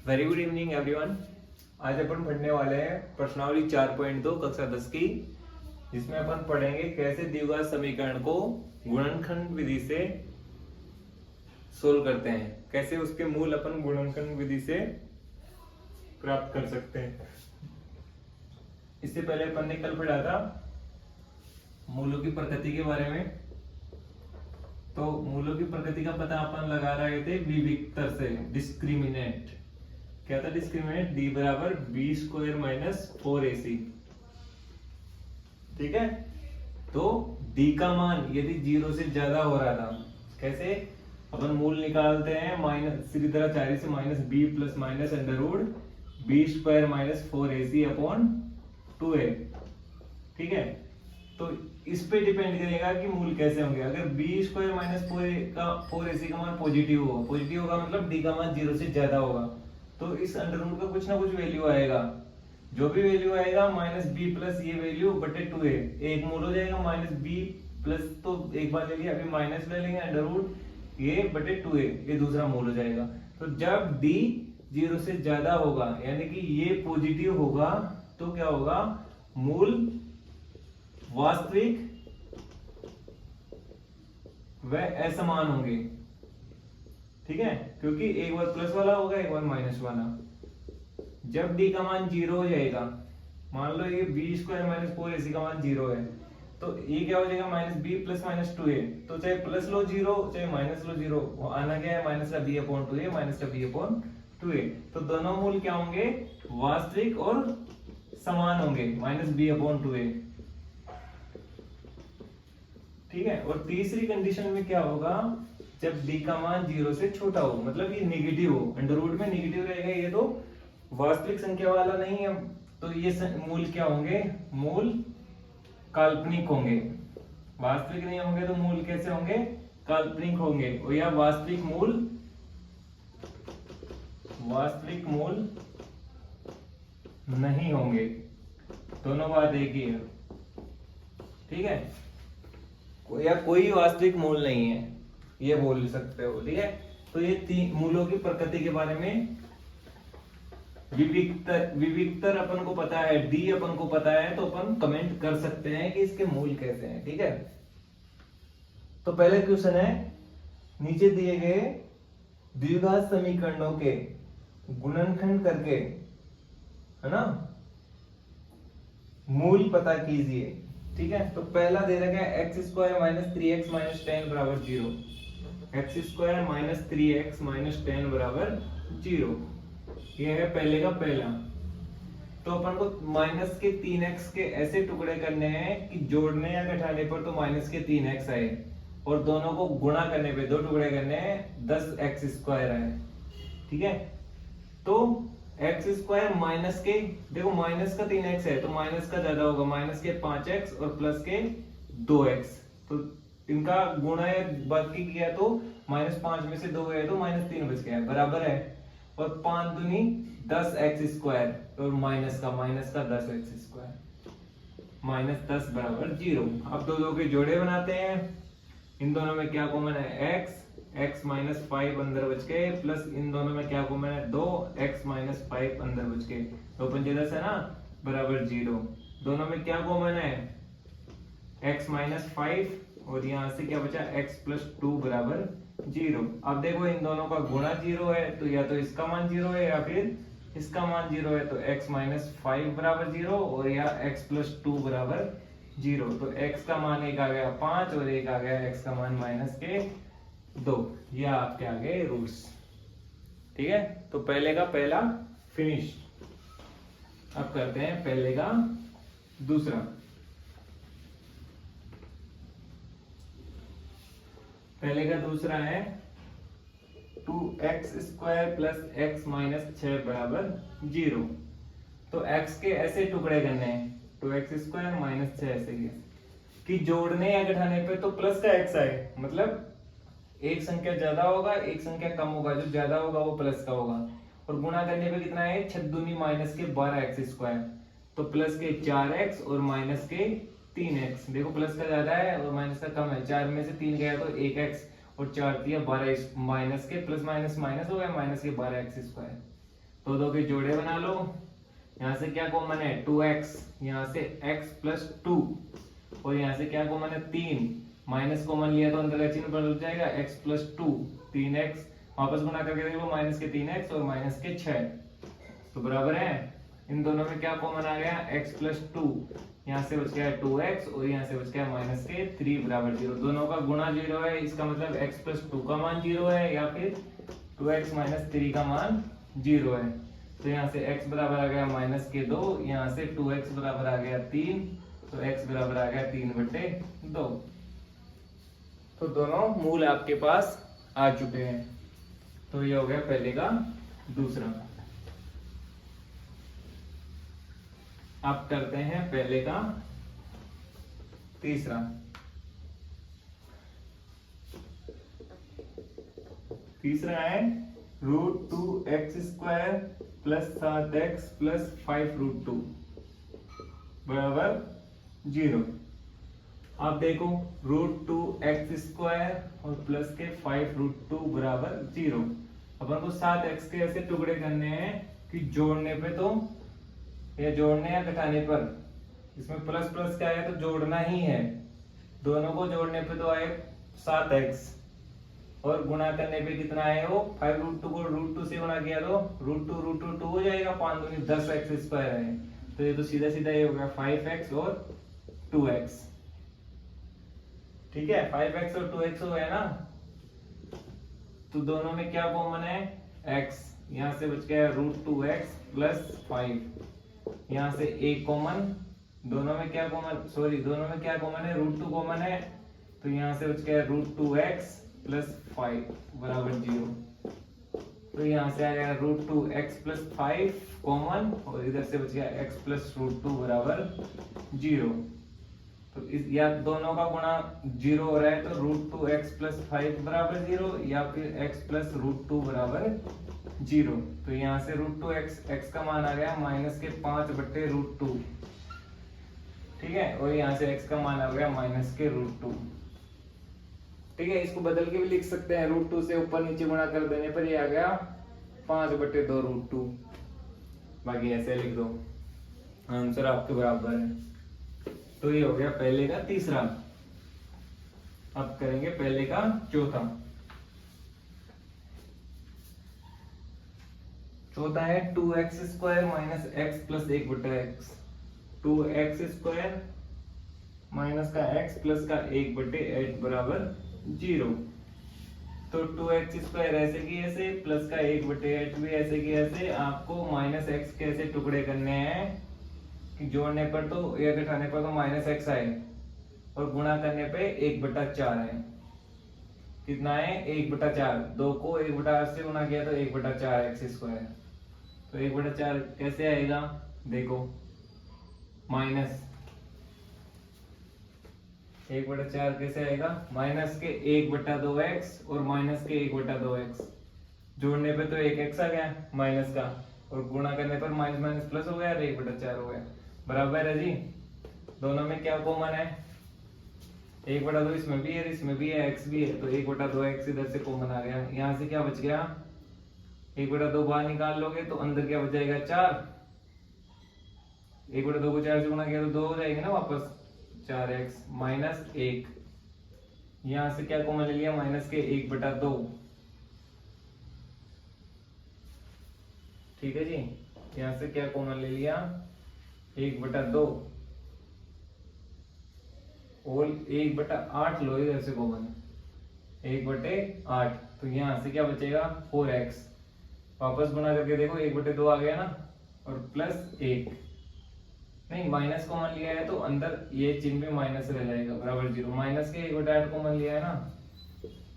Very good evening everyone. आज अपन पढ़ने वाले हैं प्रश्नावली 4.2 कक्षा 10 की, जिसमें अपन पढ़ेंगे कैसे द्विघात समीकरण को गुणनखंड विधि से सोल्व करते हैं, कैसे उसके मूल अपन गुणनखंड विधि से प्राप्त कर सकते हैं। इससे पहले अपन ने कल पढ़ा था मूलों की प्रकृति के बारे में। तो मूलों की प्रकृति का पता अपन लगा रहे थे विविक्तर से, डिस्क्रिमिनेंट। क्या था डिस्क्रिमिनेंट? d बराबर b स्क्वायर माइनस 4ac। ठीक है, तो d का मान यदि 0 से ज्यादा हो रहा था, कैसे अपन मूल निकालते हैं? माइनस सीधी तरह 4 से minus b plus minus under root b square minus 4ac upon 2a। ठीक है, तो इस पे डिपेंड करेगा कि मूल कैसे होंगे। अगर b स्क्वायर माइनस 4ac का मान पॉजिटिव होगा मतलब d का मान 0 से ज्यादा होगा, तो इस अंडर रूट का कुछ ना कुछ वैल्यू आएगा। जो भी वैल्यू आएगा माइनस बी प्लस ये वैल्यू बटे 2a, एक मूल हो जाएगा माइनस बी प्लस, तो एक बार ले लिया, अभी माइनस ले लेंगे अंडर रूट ये बटे 2a, ये दूसरा मूल हो जाएगा। तो जब d 0 से ज्यादा होगा यानी कि ये पॉजिटिव होगा, तो क्या होगा? मूल वास्तविक व असमान होंगे। ठीक है, क्योंकि एक बार प्लस वाला होगा एक बार माइनस वाला। जब d का मान 0 हो जाएगा, मान लो ये b स्क्वायर माइनस 4ac का मान 0 है, तो ये क्या हो जाएगा? Minus b plus minus 2a। तो चाहे प्लस लो 0 चाहे माइनस लो 0, वो आना क्या है? माइनस का b अपॉन 2a, माइनस का b अपॉन 2a। तो दोनों मूल क्या होंगे? वास्तविक और समान होंगे, माइनस b अपॉन 2a। ठीक है, और तीसरी कंडीशन में क्या होगा? जब d का मान 0 से छोटा हो, मतलब ये नेगेटिव हो, अंडर रूट में नेगेटिव रहेगा, ये तो वास्तविक संख्या वाला नहीं है, तो ये मूल क्या होंगे? मूल काल्पनिक होंगे। वास्तविक नहीं होंगे तो मूल कैसे होंगे? काल्पनिक होंगे। और या वास्तविक मूल नहीं होंगे। दोनों बात एक ही है। ठीक है, या कोई वास्तविक मूल नहीं है, ये बोल सकते हो। ठीक है, तो ये तीन मूलों की प्रकृति के बारे में। विविक्तर अपन को पता है, डी अपन को पता है, तो अपन कमेंट कर सकते हैं कि इसके मूल कैसे हैं। ठीक है, तो पहले क्वेश्चन है, नीचे दिए गए द्विघात समीकरणों के गुणनखंड करके, है ना, मूल पता कीजिए। ठीक है, तो पहला दे रखा है x square minus 3x minus 10 बराबर 0। X square minus 3x minus 10 बराबर 0, ये है पहले का पहला। तो अपन को माइनस के 3x के ऐसे टुकड़े करने हैं कि जोड़ने या घटाने पर तो माइनस के 3x आए, और दोनों को गुणा करने पे दो टुकड़े करने हैं 10x स्क्वायर आए। ठीक है, तो एक्स स्क्वायर माइनस के, देखो माइनस का 3x है तो माइनस का ज्यादा होगा, माइनस के 5x और प्लस के 2x, तो इनका गुणा बाकी किया तो माइनस 5 में से 2 गए तो माइनस 3 बच गया, बराबर है। और 5 दूनी 10x स्क्वायर और माइनस का 10x स्क्वायर, माइनस 10 बराबर 0। अब दो के जोड़े बनाते हैं। इन दोनों में क्या कॉमन है? x माइनस 5 अंदर बच के, प्लस इन दोनों में क्या कॉमन है? 2x माइनस 5 अंदर बच के, तो 5 है ना, बराबर 0। दोनों में क्या कॉमन है? x माइनस 5, और यहाँ से क्या बचा? x प्लस 2 बराबर 0। अब देखो इन दोनों का गुणा 0 है, तो या तो इसका मान 0 है या फिर इसका मान 0 है, तो x माइनस 5 बराबर 0 और या x प्लस 2 बराबर 0। तो x का मान एक आ गया 5 और एक आ गया x का मान माइनस के 2। ये आपके आगे रूल्स। ठीक है, तो पहले का पहला फिनिश। अब करते हैं पहले का दूसरा। पहले का दूसरा है 2x square plus x minus 6 बराबर 0। तो x के ऐसे टुकड़े करने हैं, 2x स्क्वायर माइनस 6 ऐसे कि जोड़ने या घटाने पे तो प्लस का x आए, मतलब एक संख्या ज्यादा होगा एक संख्या कम होगा, जो ज्यादा होगा वो प्लस का होगा। और गुणा करने पे कितना है? 6 दूनी माइनस के 12x स्क्वायर, तो प्लस के 4x और माइनस के 3x। देखो प्लस का ज्यादा है और माइनस का कम है, 4 में से 3 गया तो 1x और 4 दिया 12, माइनस के प्लस माइनस माइनस हो गया, माइनस के 12x स्क्वायर। तो दो के जोड़े बना लो। यहाँ से क्या कॉमन है 2x, यहाँ से x प्लस 2, और यहाँ से क्या कॉमन है 3, माइनस कॉमन लिया तो अंदर का चिन्ह बदल जाएगा x प्लस 2, 3x, वापस गुणा करके देखो माइनस के 3x और माइनस के 6, तो बराबर है। इन दोनों में क्या कॉमन आ गया x प्लस 2, यहाँ से बच गया 2x और यहाँ से बच गया माइनस के 3 बराबर 0। दोनों का गुणा 0 है, इसका मतलब x प्लस 2 का मान 0 है या फिर 2x माइनस 3 का मान 0 है। तो यहाँ से x बराबर आ गया माइनस के 2, यहाँ से 2x बराबर आ गया 3, तो x बराबर आ गया 3/2। तो दोनों मूल आपके पास आ चुके हैं। तो ये हो गया पहले का दूसरा। अब करते हैं पहले का तीसरा। तीसरा है √2x² प्लस 7x प्लस 5√2 बराबर 0। आप देखो √2x² और प्लस के 5√2 बराबर 0। अपन को 7x के ऐसे टुकड़े करने हैं कि जोड़ने पे तो या जोड़ने या घटाने पर, इसमें प्लस प्लस क्या है तो जोड़ना ही है, दोनों को जोड़ने पे तो आए 7x और गुणा करने पे कितना है वो 5√2 को √2 से गुणा किया तो √2 हो जाएगा, 5 दूनी 10x² है, तो ये तो सीधा सीधा ये हो गया 5x और 2x। ठीक है, 5x और 2x हो गया ना। तो दोनों में क्या कॉमन है x, यहाँ से बच गया √2x प्लस 5, यहाँ से एक कॉमन, दोनों में क्या कॉमन, सॉरी दोनों में क्या कॉमन है √2 कॉमन है, तो यहाँ से बच गया √2x प्लस 5 बराबर 0। तो यहाँ से आ गया √2x प्लस 5 कॉमन और इधर से बच गया x प्लस √2 बराबर 0। तो इस या दोनों का गुणा 0 हो रहा है तो √2x प्लस 5 बराबर 0 या फिर x प्लस √2 बराबर 0। तो यहाँ से √2x का मान आ गया माइनस के 5/√2। ठीक है, और यहाँ से x का मान आ गया माइनस के √2। ठीक है, इसको बदल के भी लिख सकते हैं, √2 से ऊपर नीचे गुणा कर देने पर ये आ गया 5/2√2। बाकी ऐसे लिख दो, आंसर आपके बराबर है। तो ये हो गया पहले का तीसरा। अब करेंगे पहले का चौथा। चौथा है 2x² minus x plus 1/x। 2x² minus का x प्लस का 1/8 बराबर 0। तो 2x² ऐसे की ऐसे प्लस का 1/8 भी ऐसे की ऐसे। आपको माइनस x के ऐसे टुकड़े करने हैं कि जोड़ने पर तो या घटाने पर तो माइनस x आए और गुणा करने पे 1/4 है। कितना है 1/4। 2 को 1/8 से गुणा किया तो 1/4x²। तो 1/4 कैसे आएगा, देखो माइनस 1/4 कैसे आएगा, माइनस के 1/2x और माइनस के 1/2x। जोड़ने पे तो 1x आ गया माइनस का और गुणा करने पर माइनस माइनस प्लस हो गया तो 1/4 हो गया। बराबर है जी। दोनों में क्या कॉमन है 1/2 इसमें भी है, इसमें भी है, x भी है, तो 1/2x इधर से कॉमन आ गया। यहाँ से क्या बच गया 1/2 बाहर निकाल लोगे तो अंदर क्या बच जाएगा 4। 1/2 को 4 से गुणा किया तो 2 हो जाएगा ना वापस, 4x माइनस 1। यहाँ से क्या कॉमन ले लिया माइनस के 1/2। ठीक है जी, यहाँ से क्या कॉमन ले लिया 1/2 और 1/8 लो इधर से कॉमन 1/8। तो यहाँ से क्या बचेगा 4x। वापस गुणा करके देखो 1/2 आ गया ना और प्लस 1, नहीं माइनस कॉमन लिया है तो अंदर ये चिन्ह भी माइनस रह जाएगा बराबर 0। माइनस के 1/8 कॉमन लिया है ना,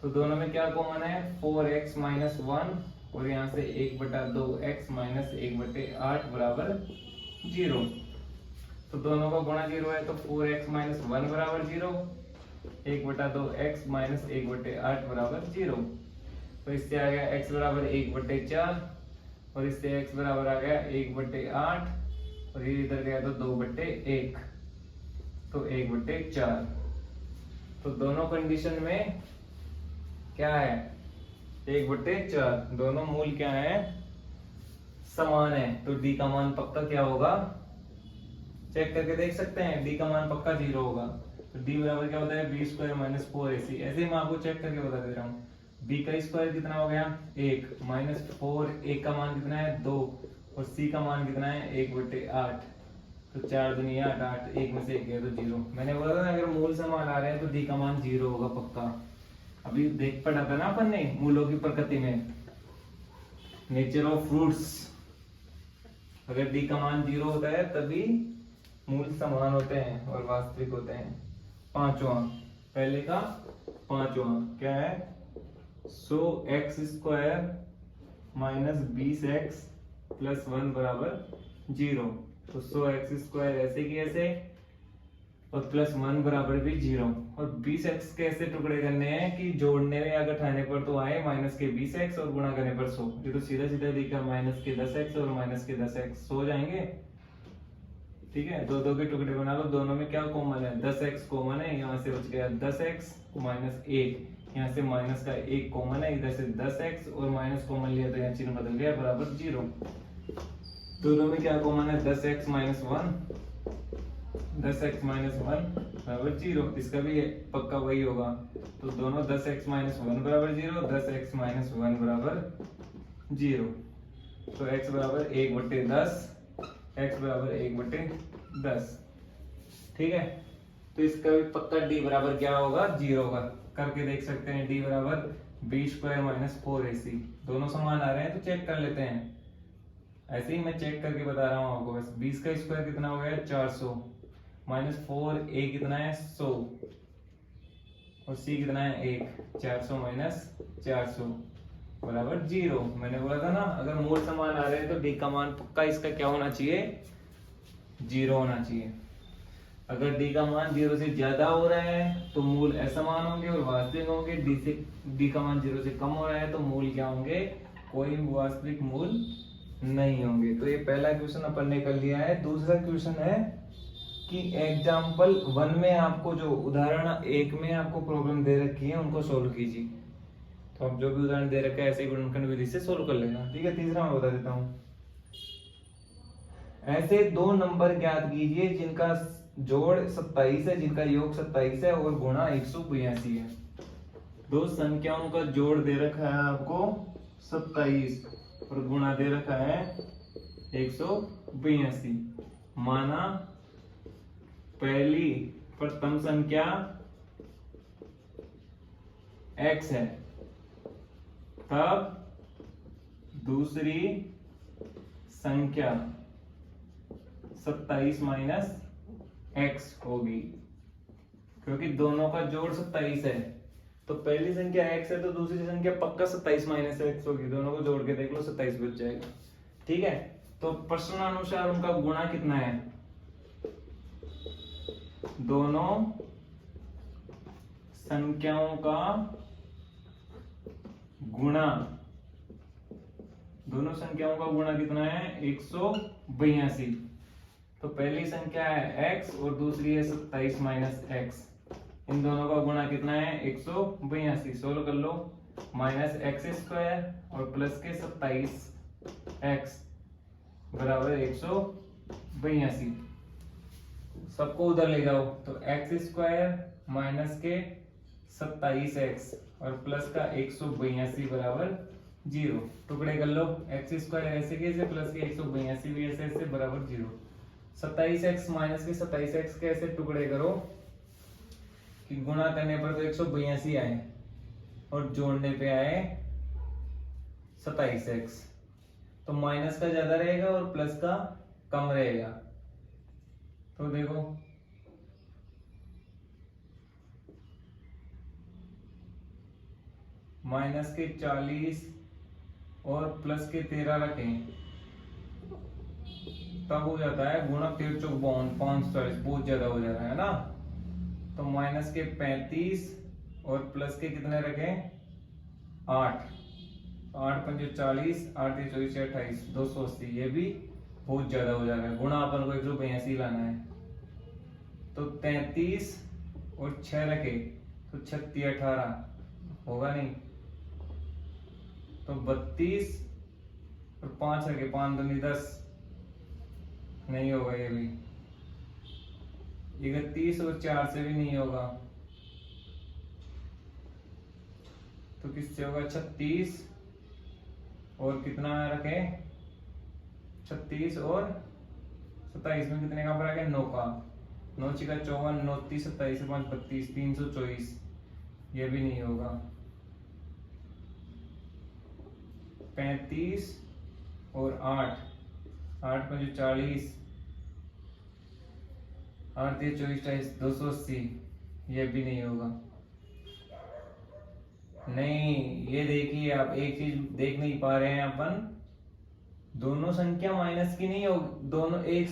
तो दोनों में क्या कॉमन है 4x माइनस 1 और यहाँ से 1/2x माइनस 1/8 बराबर 0। तो दोनों का गुणा 0 है तो 4x माइनस 1 बराबर 0, 1/2x माइनस 1/8 बराबर 0। तो इससे आ गया x बराबर 1/4 और इससे x बराबर आ गया 1/8 और ये इधर गया तो 2/1 तो 1/4। तो दोनों कंडीशन में क्या है 1/4। दोनों मूल क्या है समान है तो डी का मान पक्का क्या होगा, चेक करके देख सकते हैं, डी का मान पक्का 0 होगा। तो डी बराबर क्या होता है बी स्क्वायर माइनस 4ac। ऐसे ही मैं आपको चेक करके बता दे रहा हूँ। बी का स्क्वायर कितना हो गया 1 माइनस 4, ए का मान कितना है 2 और सी का मान कितना है 1/8। तो 4 दूनी 8, 8 एक में से एक गया तो 0। मैंने बोला था ना अगर मूल समान आ रहे हैं तो डी का मान 0 होगा पक्का। अभी देख पढ़ा था ना अपन ने मूलों की प्रकृति में, नेचर ऑफ फ्रूट्स। अगर डी का मान 0 होता है तभी मूल समान होते हैं और वास्तविक होते हैं। पांचवा, पहले का पांचवा क्या है, so x square minus 20x plus 1 बराबर 0। तो सो एक्स स्क्वायर ऐसे की ऐसे और प्लस 1 बराबर भी 0। और 20x के ऐसे टुकड़े करने हैं कि जोड़ने में या घटाने पर तो आए माइनस के 20x और गुणा करने पर 100। ये तो सीधा सीधा दिखा माइनस के 10x और माइनस के 10x हो जाएंगे। ठीक है, दो दो के टुकड़े बना लो, दोनों में क्या कॉमन है 10x कॉमन है, यहाँ से बच गया 10x माइनस 1, यहाँ से माइनस का 1 कॉमन है, इधर से 10x और माइनस कॉमन लिया तो यहाँ चिन्ह बदल गया बराबर 0। दोनों में क्या कॉमन है 10x माइनस 1, 10x माइनस 1 बराबर 0। इसका भी पक्का वही होगा। तो दोनों 10x माइनस 1 बराबर 0, 10x माइनस 1 बराबर 0। तो x बराबर 1/10, x बराबर 1/10। ठीक है, तो इसका भी पक्का d बराबर क्या होगा 0 होगा। करके देख सकते हैं, d बराबर बी स्क्वायर माइनस 4ac। दोनों समान आ रहे हैं तो चेक कर लेते हैं। ऐसे ही मैं चेक करके बता रहा हूँ आपको बस। 20 का स्क्वायर कितना हो गया 400 माइनस 4a कितना है 100 और c कितना है 1, 400 माइनस 400 बराबर 0। मैंने बोला था ना अगर मूल समान आ रहे हैं तो डी का मान पक्का इसका क्या होना चाहिए 0 होना चाहिए। अगर डी का मान 0 से ज्यादा हो रहा है तो मूल असमान होंगे और वास्तविक होंगे। डी का मान 0 से कम हो रहा है तो मूल क्या होंगे, कोई वास्तविक मूल नहीं होंगे। तो ये पहला क्वेश्चन अपन ने कर लिया है। दूसरा क्वेश्चन है कि एग्जाम्पल 1 में आपको जो उदाहरण 1 में आपको प्रॉब्लम दे रखी है उनको सोल्व कीजिए। तो अब जो भी उदाहरण दे रखा है ऐसे ही गुणनखंड विधि से सोल्व कर लेना। ठीक है, तीसरा मैं बता देता हूं। ऐसे दो नंबर ज्ञात कीजिए जिनका जोड़ 27 है, जिनका योग 27 है और गुणा 182 है। दो संख्याओं का जोड़ दे रखा है आपको 27 और गुणा दे रखा है 182। माना पहली प्रथम संख्या x है, तब दूसरी संख्या 27 माइनस x होगी। क्योंकि दोनों का जोड़ 27 है तो पहली संख्या x है तो दूसरी संख्या पक्का 27 माइनस x होगी। दोनों को जोड़ के देख लो 27 बच जाएगा। ठीक है, तो प्रश्नानुसार उनका गुणा कितना है, दोनों संख्याओं का गुणा, दोनों संख्याओं का गुणा कितना है 182। तो पहली संख्या है x और दूसरी है 27 माइनस x। इन दोनों का गुणा कितना है 182। सोल्व कर लो, माइनस एक्स स्क्वायर और प्लस के 27x बराबर 182। सबको उधर ले जाओ तो एक्स स्क्वायर माइनस के 27x और प्लस का 182 बराबर 0। टुकड़े कर लो, एक्स स्क्वायर ऐसे कैसे प्लस के 182 भी ऐसे ऐसे बराबर 0। 27x माइनस के 27x के ऐसे टुकड़े करो कि गुणा करने पर तो 182 आए और जोड़ने पे आए 27x। तो माइनस का ज्यादा रहेगा और प्लस का कम रहेगा। तो देखो माइनस के 40 और प्लस के 13 रखें तब हो जाता है गुणा 13 चौक 540, बहुत ज्यादा हो जा रहा है ना। तो माइनस के 35 और प्लस के कितने रखें 8, 8 पंजे 40, 8 24 28, 280। ये भी बहुत ज्यादा हो जा रहा है, गुणा अपन को 182 लाना है। तो 33 और 6 रखे तो 36 18 होगा नहीं, तो 32 और 5 रखे, 5 दूनी 10, नहीं होगा ये भी। 31 और 4 से भी नहीं होगा, तो किससे होगा? 36 और कितना रखे? 36 और 27 में कितने का फर्क है? 9 का। 9 छिका 54, 9 30 27 5 32, 324, ये भी नहीं होगा। 35 और 8, 8 5 40, 8 3 24 28, 280, ये भी नहीं होगा। नहीं, ये देखिए आप एक चीज देख नहीं पा रहे हैं अपन, दोनों संख्या माइनस की नहीं होगी,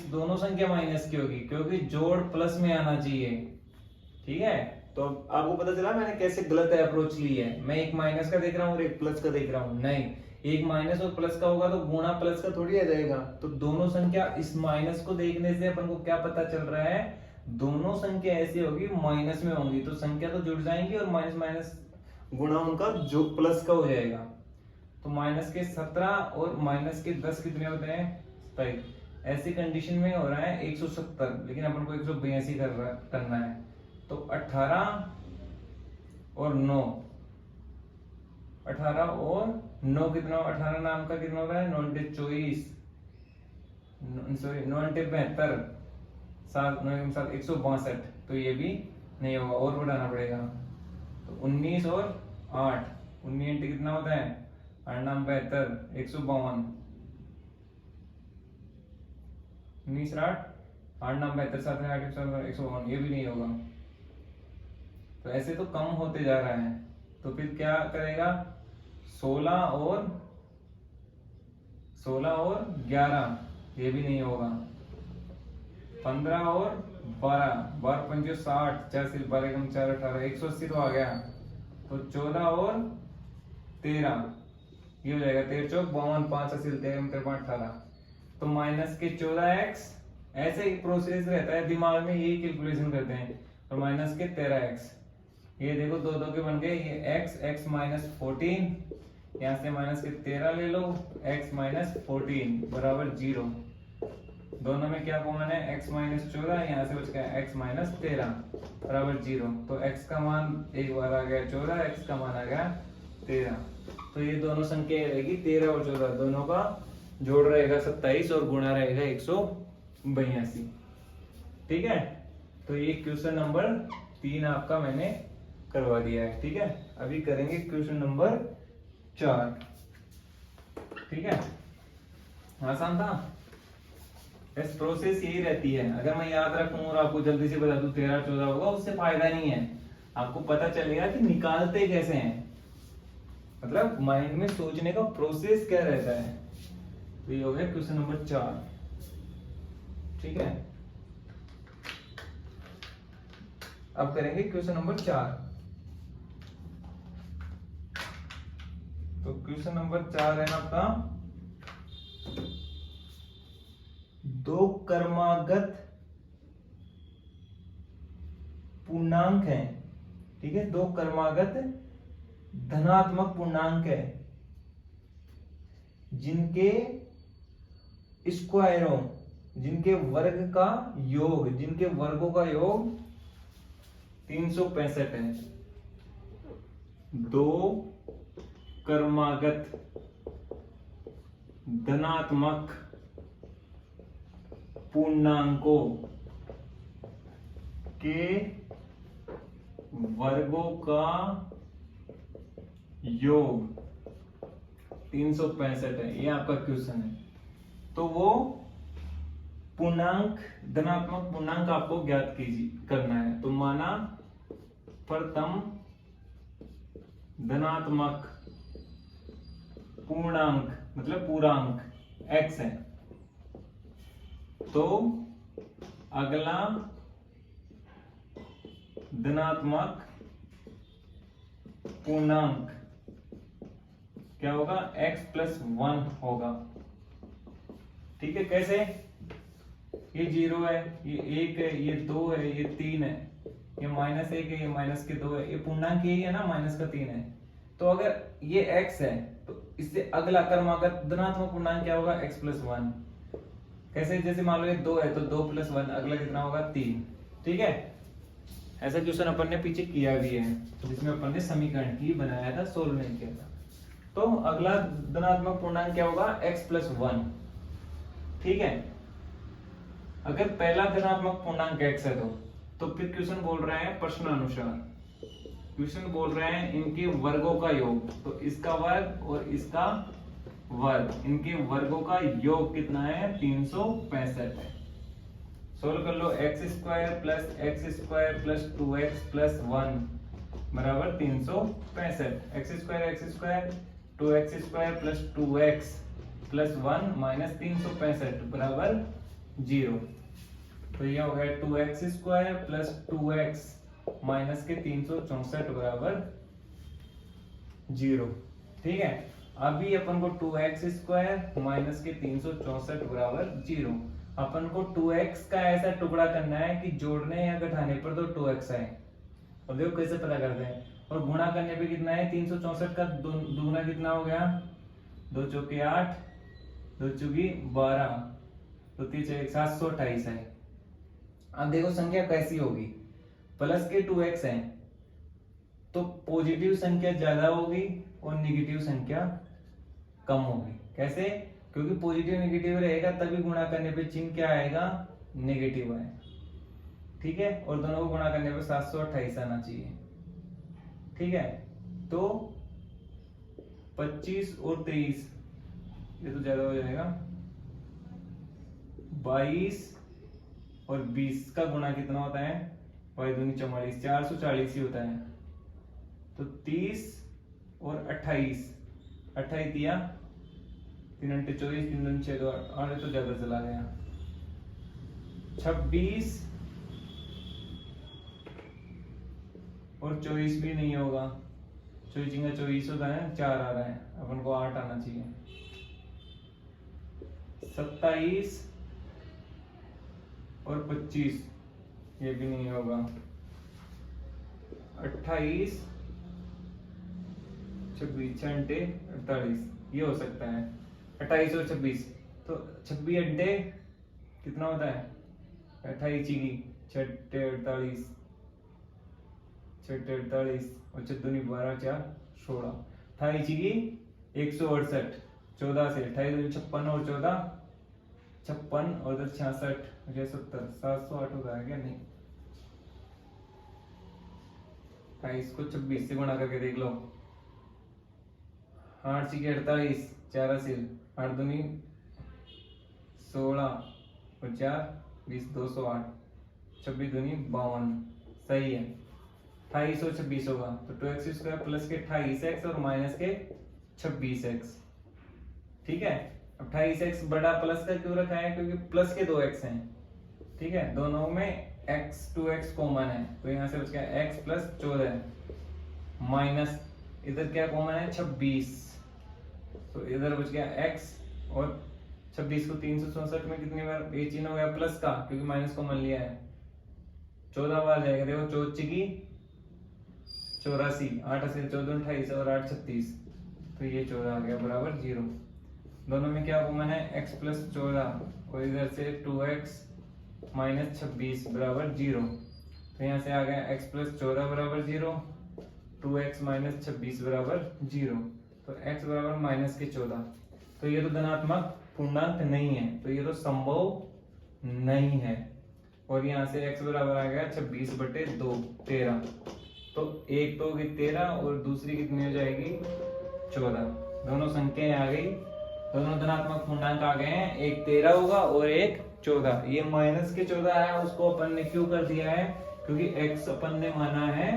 दोनों संख्या माइनस की होगी, क्योंकि जोड़ प्लस में आना चाहिए। ठीक है, तो आपको पता चला मैंने कैसे गलत अप्रोच ली है। मैं एक माइनस का देख रहा हूँ और एक प्लस का देख रहा हूँ, नहीं, एक माइनस और प्लस का होगा तो गुणा प्लस का थोड़ी आ जाएगा। तो दोनों संख्या, इस माइनस को देखने से अपन को क्या पता चल रहा है? दोनों संख्या ऐसी होगी माइनस में होंगी, तो संख्या तो जुड़ जाएंगी और माइनस माइनस गुणा उनका जो प्लस का हो जाएगा। तो माइनस के 17 और माइनस के 10 कितने होते हैं? 27। ऐसी कंडीशन में हो रहा है 170, लेकिन अपन को 182 करना है। तो 18 और 9, 18 और 9 कितना? 18 नाम का कितना होता है? 9 24, सॉरी 9 72, 7 9 7 162, तो ये भी नहीं होगा, और बढ़ाना पड़ेगा। तो 19 और 8, 19 कितना होता है? 8 9 72, 152, 19 8 8 9 72, 7 8 152, ये भी नहीं होगा। तो ऐसे तो कम होते जा रहा है, तो फिर क्या करेगा? 16 और 11, ये भी नहीं होगा। 15 और 12, 12 5 60, 4 सिर्फ 12 कम 4 18, 180 तो आ गया। तो 14 और 13, ये हो जाएगा 13 चौक 52, 5 असिल 13 18। तो माइनस के 14x, ऐसे ही प्रोसेस रहता है दिमाग में, यही कैलकुलेशन करते हैं। और माइनस के 13x, ये देखो 2 2 के बन गए, ये x माइनस 14, यहाँ से माइनस के 13 ले लो, x माइनस 14 बराबर 0। दोनों में क्या कॉमन है? x माइनस 14, यहाँ से बच गया x माइनस 13 बराबर 0। तो x का मान एक बार आ गया 14, x का मान आ गया 13। तो ये दोनों संख्या रहेगी 13 और 14, दोनों का जोड़ रहेगा 27 और गुणा रहेगा 182। ठीक है, तो ये क्वेश्चन नंबर 3 आपका मैंने करवा दिया है। ठीक है, अभी करेंगे क्वेश्चन नंबर 4। ठीक है, आसान था। इस प्रोसेस यही रहती है, अगर मैं याद रखूं और आपको जल्दी से बता दूं 13 14 होगा, उससे फायदा नहीं है। आपको पता चलेगा कि निकालते कैसे हैं, मतलब माइंड में सोचने का प्रोसेस क्या रहता है। तो ये हो गया क्वेश्चन नंबर 4। ठीक है, अब करेंगे क्वेश्चन नंबर 4। तो क्वेश्चन नंबर 4 है ना आपका, दो क्रमागत पूर्णांक है। ठीक है, दो क्रमागत धनात्मक पूर्णांक है जिनके स्क्वायरों, जिनके वर्ग का योग, जिनके वर्गों का योग 365 है। दो क्रमागत धनात्मक पूर्णांकों के वर्गों का योग 365 है, ये आपका क्वेश्चन है। तो वो पूर्णांक, धनात्मक पूर्णांक आपको ज्ञात करना है। तो माना प्रथम धनात्मक पूर्णांक मतलब पूर्णांक x है, तो अगला धनात्मक पूर्णांक क्या होगा? x प्लस 1 होगा। ठीक है, कैसे? ये 0 है, ये 1 है, ये 2 है, ये 3 है, ये -1 है, ये -2 है, ये पूर्णांक यही है ना, -3 है। तो अगर ये x है तो इससे अगला क्रमागत धनात्मक पूर्णांक क्या होगा, x प्लस वन। कैसे, जैसे मान लो ये 2 है तो 2 प्लस 1 अगला कितना होगा, 3। ठीक है, ऐसा क्वेश्चन अपन ने पीछे किया भी है, जिसमें अपन ने समीकरण की बनाया था, सोल्व नहीं किया था। तो अगला धनात्मक पूर्णांक क्या होगा, x प्लस वन। ठीक है, अगर पहला धनात्मक पूर्णांक x है तो फिर क्वेश्चन बोल रहे हैं प्रश्नानुसार, क्वेश्चन बोल रहे हैं इनके वर्गों का योग, तो इसका वर्ग और इसका वर्ग, इनके वर्गों का योग कितना है, 365 है। सोल्व कर लो, x square plus 2x plus 1 बराबर 365। x square 2x square plus 2x plus 1 minus 365 बराबर 0। तो यह हो गया 2x square plus 2x minus के 364 बराबर 0। ठीक है, अभी अपन को 2x स्क्वायर माइनस के 364 बराबर 0। अपन को 2x का ऐसा टुकड़ा करना है कि जोड़ने या घटाने पर तो 2x आए। और देखो कैसे पता करते हैं, और गुणा करने पे कितना है, 364 का दुगना कितना हो गया, 2 चौके 8, 2 चौकी 12, तो 3 चौके 728 है। अब देखो संख्या कैसी होगी, प्लस के 2x है तो पॉजिटिव संख्या ज्यादा होगी और नेगेटिव संख्या कम होगी। कैसे, क्योंकि पॉजिटिव नेगेटिव रहेगा तभी गुणा करने पे चिन्ह क्या आएगा, नेगेटिव आएगा। ठीक है, और दोनों को गुणा करने पे 728 आना चाहिए। ठीक है, तो 25 और 23 ये तो ज्यादा हो जाएगा, 22 और 20 का गुणा कितना होता है, 22 दूनी 44, 440 ही होता है। तो 30 और 28 दिया, 3 घंटे 24, 3 दूनी 6, 8 तो ज्यादा चला गया। 26 और 24 भी नहीं होगा, 24 होता है, 4 आ रहा है, अपन को 8 आना चाहिए। 27 और 25 ये भी नहीं होगा। 28 26 छंटे 48 ये हो सकता है। 28 और 26 तो 26 अंटे कितना होता है, 28 की 6 48, 6 48 और 6 दूनी 12 4 16, 28 की 168, 14 से 28 56 और 14 56 और 66 मुझे 70, 708 होता है क्या, नहीं 28 को 26 से गुणा करके देख लो। 8 की 48, 4 से 8 दूनी 16 और 4 20, 208, 26 दूनी 52, सही है। 28 और 26 होगा तो 2x स्क्वायर प्लस के 28x और माइनस के 26x। ठीक है, अब 28x बड़ा प्लस का क्यों रखा है, क्योंकि प्लस के 2x हैं। ठीक है, दोनों में x 2x कॉमन है तो यहाँ से बच गया x प्लस 14 माइनस इधर क्या कॉमन है 26, तो इधर बच गया x, और 26 को 364 में कितनी बार ये चिन्ह हो गया प्लस का, क्योंकि माइनस कॉमन लिया है, 14 बार जाएगा। देखो 4 की 84, 8 से 14 28 और 8 36, तो ये 14 आ गया बराबर 0। दोनों में क्या कॉमन है, x प्लस 14 और इधर से 2x माइनस 26 बराबर 0, तो यहाँ से आ गया x प्लस 14 बराबर 0, 2x माइनस 26 बराबर 0, तो x बराबर माइनस के 14। तो ये तो धनात्मक पूर्णांक नहीं है, तो ये तो संभव नहीं है। और यहाँ से x बराबर आ गया 26 बटे 2 13, तो एक तो होगी 13 और दूसरी कितनी हो जाएगी 14। दोनों संख्याएं आ गई, दोनों धनात्मक पूर्णांक आ गए हैं, एक 13 होगा और एक 14। ये माइनस के 14 है, उसको अपन ने क्यों कर दिया है, क्योंकि x अपन ने माना है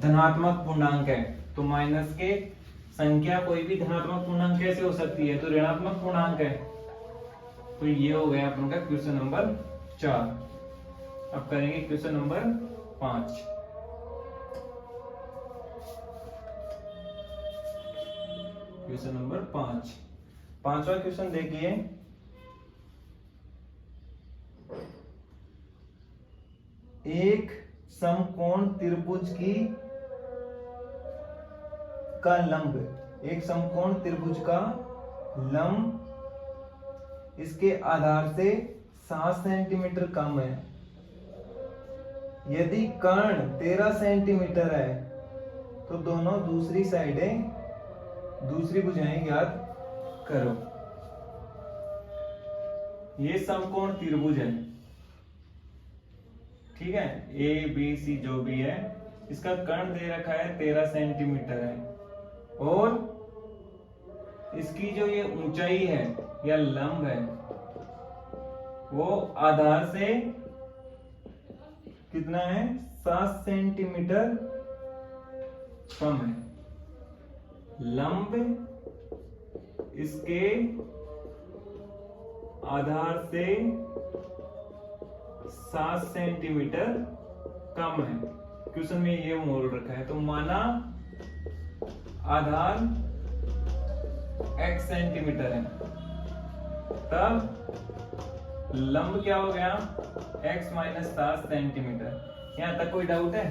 धनात्मक पूर्णांक है, तो माइनस के संख्या कोई भी धनात्मक पूर्णांक कैसे हो सकती है, तो ऋणात्मक पूर्णांक है। तो ये हो गया अपन का क्वेश्चन नंबर 4। अब करेंगे क्वेश्चन नंबर 5। क्वेश्चन नंबर 5, पांचवा क्वेश्चन देखिए, एक समकोण त्रिभुज की का लंब एक समकोण त्रिभुज का लंब इसके आधार से 7 सेंटीमीटर कम है। यदि कर्ण 13 सेंटीमीटर है तो दोनों दूसरी साइडें, दूसरी भुजाएं ज्ञात करो। ये समकोण त्रिभुज है, ठीक है, ए बी सी जो भी है, इसका कर्ण दे रखा है 13 सेंटीमीटर है, और इसकी जो ये ऊंचाई है या लंब है वो आधार से कितना है, 7 सेंटीमीटर कम है। लंब इसके आधार से 7 सेंटीमीटर कम है। क्वेश्चन में ये बोल रखा है, तो माना आधार x सेंटीमीटर है, तब लंब क्या हो गया, x माइनस 7 सेंटीमीटर। यहां तक कोई डाउट है?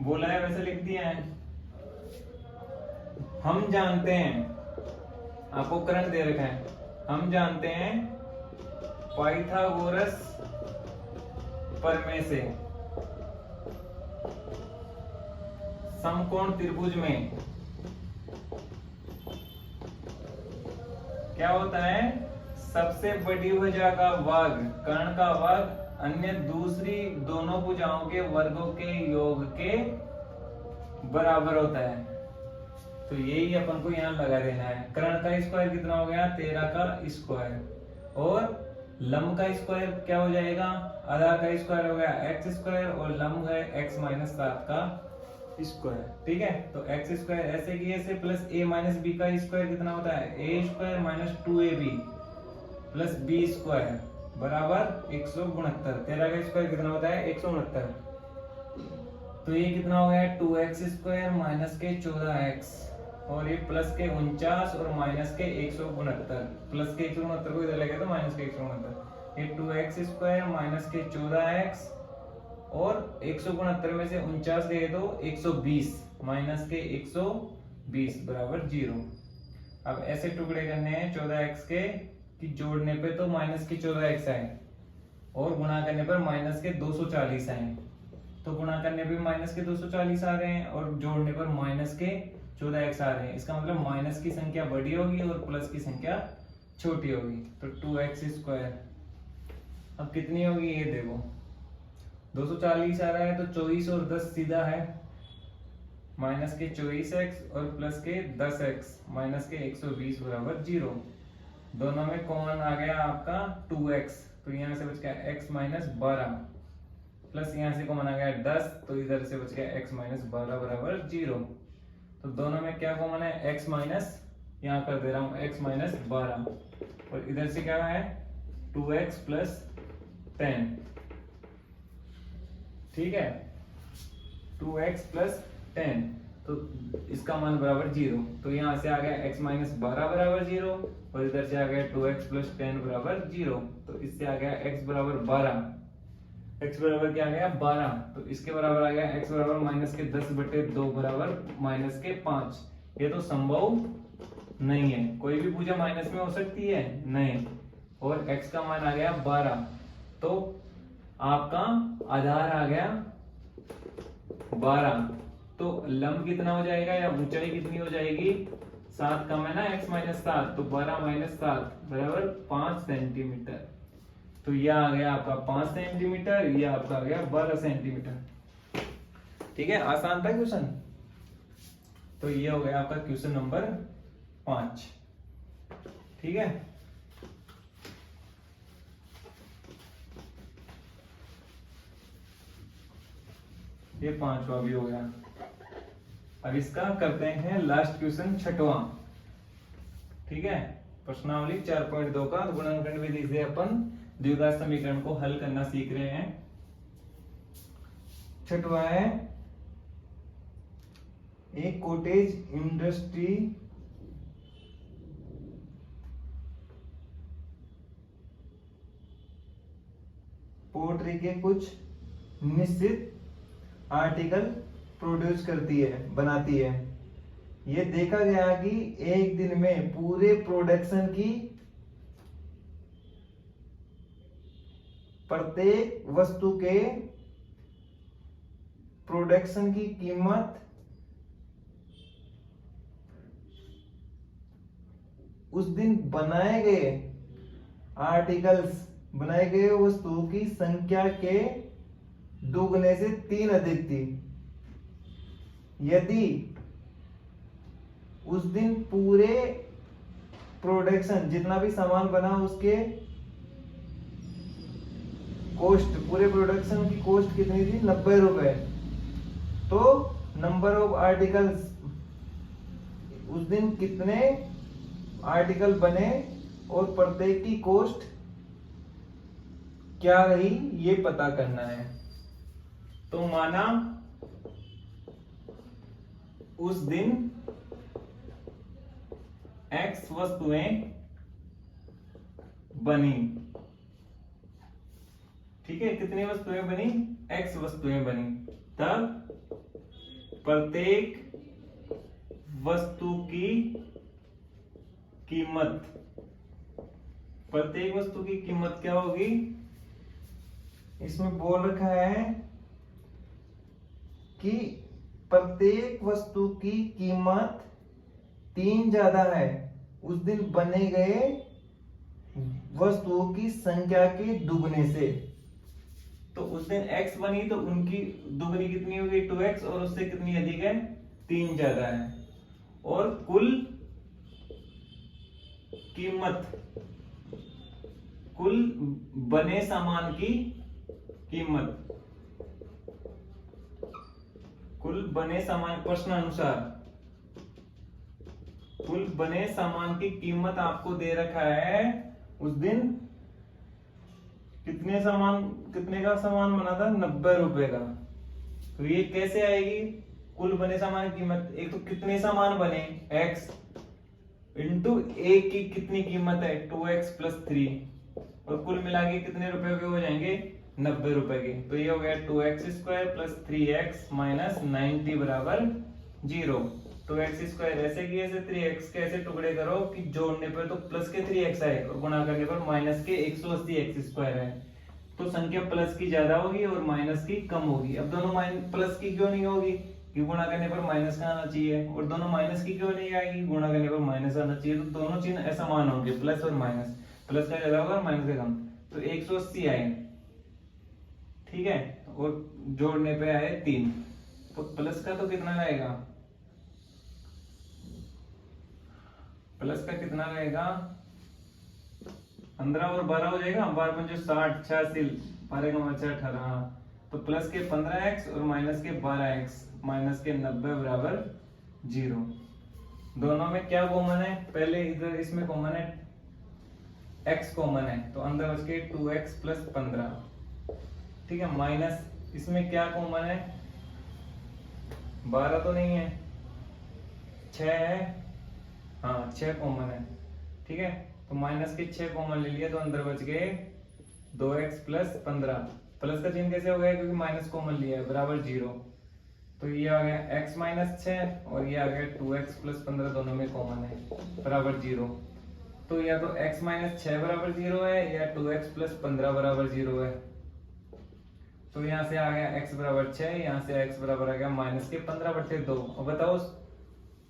बोला है वैसे लिख दिया है। हम जानते हैं, आपको कर्ण दे रखा है, हम जानते हैं पाइथागोरस प्रमेय से समकोण त्रिभुज में क्या होता है, सबसे बड़ी भुजा का वर्ग कर्ण का वर्ग अन्य दूसरी दोनों भुजाओं के वर्गों के योग के बराबर होता है। तो यही अपन को यहाँ लगा देना है। कर्ण का स्क्वायर कितना हो गया, 13 का स्क्वायर, और लंब का स्क्वायर क्या हो जाएगा, आधार का स्क्वायर हो गया x स्क्वायर, और लंब है x माइनस 7 का स्क्वायर। ठीक है, तो एक्स स्क्वायर ऐसे की ऐसे प्लस a माइनस बी का स्क्वायर कितना होता है, a square minus 2ab plus b square बराबर 169। 13 का स्क्वायर कितना होता है, 169। तो ये कितना हो गया, 2x स्क्वायर माइनस के 14x, और ये प्लस के 49 और माइनस के 169। प्लस के 169 को इधर लेके तो माइनस के 169। ये 2x स्क्वायर माइनस के 14x, और 169 में से 49 गए तो 120 माइनस के 120 बराबर 0। अब ऐसे टुकड़े करने हैं 14x के, कि जोड़ने पे तो माइनस के 14x आए और गुणा करने पर माइनस के 240 आए। तो गुणा करने पे माइनस के 240 आ रहे हैं और जोड़ने पर माइनस के 14x आ रहे हैं। इसका मतलब माइनस की संख्या बड़ी होगी और प्लस की संख्या छोटी होगी। तो 2x स्क्वायर अब कितनी होगी ये देखो, 240 आ रहा है तो 24 और 10 सीधा है, माइनस के 24x और प्लस के 10x माइनस के 120 बराबर 0। दोनों में कॉमन आ गया आपका 2x, तो यहाँ से बच गया x माइनस 12, प्लस यहाँ से कॉमन आ गया 10, तो इधर से बच गया x माइनस 12 बराबर 0। तो दोनों में क्या कॉमन है, x माइनस, यहाँ कर दे रहा हूँ x माइनस 12, और इधर से क्या है 2x प्लस 10। ठीक है, 2x प्लस 10, तो इसका मान बराबर 0। तो यहाँ से आ गया x माइनस 12 बराबर 0, और इधर से आ गया 2x प्लस 10 बराबर 0। तो इससे आ गया x बराबर 12, x बराबर क्या आ गया 12। तो इसके बराबर आ गया x बराबर माइनस के 10/2 बराबर माइनस के 5। ये तो संभव नहीं है, कोई भी भुजा माइनस में हो सकती है नहीं, और x का मान आ गया 12। तो आपका आधार आ गया 12। तो लंब कितना हो जाएगा या ऊंचाई कितनी हो जाएगी, 7 कम है ना x माइनस 7, तो 12 माइनस 7 बराबर 5 सेंटीमीटर। तो यह आ गया आपका 5 सेंटीमीटर, यह आपका आ गया 12 सेंटीमीटर। ठीक है, आसान था क्वेश्चन। तो ये हो गया आपका क्वेश्चन नंबर 5। ठीक है, ये 5वां भी हो गया। अब इसका करते हैं लास्ट क्वेश्चन 6वां। ठीक है, प्रश्नावली 4.2 का गुणनखंड विधि से अपन द्विघात समीकरण को हल करना सीख रहे हैं। 6वां है, एक कॉटेज इंडस्ट्री पोल्ट्री के कुछ निश्चित आर्टिकल प्रोड्यूस करती है, बनाती है। ये देखा गया कि एक दिन में पूरे प्रोडक्शन की प्रत्येक वस्तु के प्रोडक्शन की कीमत उस दिन बनाए गए वस्तुओं की संख्या के दोगुने से 3 अधिक थी। यदि उस दिन पूरे प्रोडक्शन जितना भी सामान बना उसके कॉस्ट, पूरे प्रोडक्शन की कॉस्ट कितनी थी, 90 रुपए, तो नंबर ऑफ आर्टिकल्स, उस दिन कितने आर्टिकल बने और प्रत्येक की कॉस्ट क्या रही ये पता करना है। तो माना उस दिन X वस्तुएं बनी, ठीक है, कितनी वस्तुएं बनी, X वस्तुएं बनी, तब प्रत्येक वस्तु की कीमत, प्रत्येक वस्तु की कीमत क्या होगी, इसमें बोल रखा है कि प्रत्येक वस्तु की कीमत 3 ज्यादा है उस दिन बने गए वस्तुओं की संख्या के दुगने से। तो उस दिन X बनी तो उनकी दुगनी कितनी होगी, 2X, और उससे कितनी अधिक है, 3 ज्यादा है। और कुल कीमत, कुल बने सामान की कीमत, कुल बने सामान, प्रश्न अनुसार कुल बने सामान की कीमत आपको दे रखा है उस दिन कितने का सामान बना था, 90 रुपए का। तो ये कैसे आएगी, कुल बने सामान की कीमत, एक तो कितने सामान बने X इंटू एक की कितनी कीमत है, 2X प्लस 3, और कुल मिला के कितने रुपए के हो जाएंगे, 90 रुपए के। तो ये हो गया 2x square plus 3x minus 90 बराबर 0। 2x स्क्वायर ऐसे की ऐसे, 3x के ऐसे टुकड़े करो कि जोड़ने पर तो प्लस के 3x आए और गुणा करने पर माइनस के 180x स्क्वायर है। तो संख्या प्लस की ज्यादा होगी और माइनस की कम होगी। अब दोनों प्लस की क्यों नहीं होगी, कि गुणा करने पर माइनस का आना चाहिए, और दोनों माइनस की क्यों नहीं आएगी, गुणा करने पर माइनस आना चाहिए। तो दोनों चिन्ह असमान होंगे, प्लस और माइनस, प्लस का ज्यादा होगा और माइनस का कम। तो 180 आए, ठीक है, और जोड़ने पे आए 3, तो प्लस का तो कितना रहेगा, प्लस का कितना रहेगा, 15 और 12 हो जाएगा, 12 में जो 60, 86, 12 का 18, तो प्लस के 15x और माइनस के 12x माइनस के 90 बराबर 0। दोनों में क्या कॉमन है, पहले इधर इसमें कॉमन है, x कॉमन है, तो अंदर बच के 2x प्लस 15, ठीक है, माइनस इसमें क्या कॉमन है, 12 तो नहीं है, 6 है, हाँ 6 कॉमन है, ठीक है, तो माइनस के 6 कॉमन ले लिया तो अंदर बच गए 2x प्लस 15। प्लस का चिन्ह कैसे हो गया, क्योंकि माइनस कॉमन लिया है, बराबर 0। तो ये आ गया x माइनस 6 और ये आ गया 2x प्लस 15, दोनों में कॉमन है, बराबर 0। तो या तो x माइनस 6 बराबर 0 है या 2x प्लस 15 बराबर 0 है। तो यहाँ से आ गया x बराबर 6, यहाँ से x बराबर आ गया माइनस के 15/2। और बताओ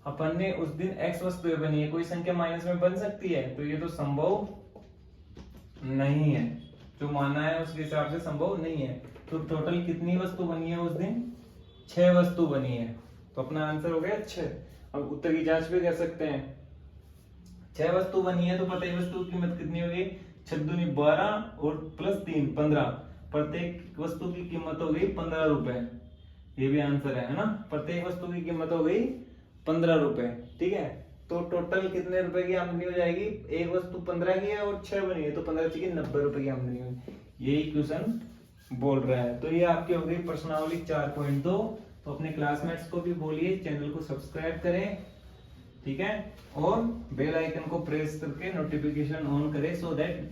अपन ने उस दिन x वस्तुएं बनी है, कोई संख्या माइनस में बन सकती है, तो ये तो संभव नहीं है, जो माना है उसके हिसाब से संभव नहीं है। तो टोटल कितनी वस्तु बनी है उस दिन, 6 वस्तु बनी है, तो अपना आंसर हो गया 6। अब उत्तर की जांच भी कर सकते हैं, 6 वस्तु बनी है तो प्रत्येक वस्तु की कीमत कितनी होगी, 6 दूनी 12 और प्लस 3 15, प्रत्येक वस्तु की कीमत हो गई 15 रुपए। ये भी आंसर है ना, प्रत्येक वस्तु की कीमत हो गई 15 रुपए, ठीक है। तो टोटल कितने रुपए की आमदनी हो जाएगी, एक वस्तु 15 की है और 6 बनी है, तो 15 की 90 रुपए की आमदनी होगी। यही क्वेश्चन बोल रहा है। तो ये आपकी हो गई प्रश्नावली 4.2। तो अपने क्लासमेट्स को भी बोलिए चैनल को सब्सक्राइब करें, ठीक है, और बेल आइकन को प्रेस करके नोटिफिकेशन ऑन करें, सो दैट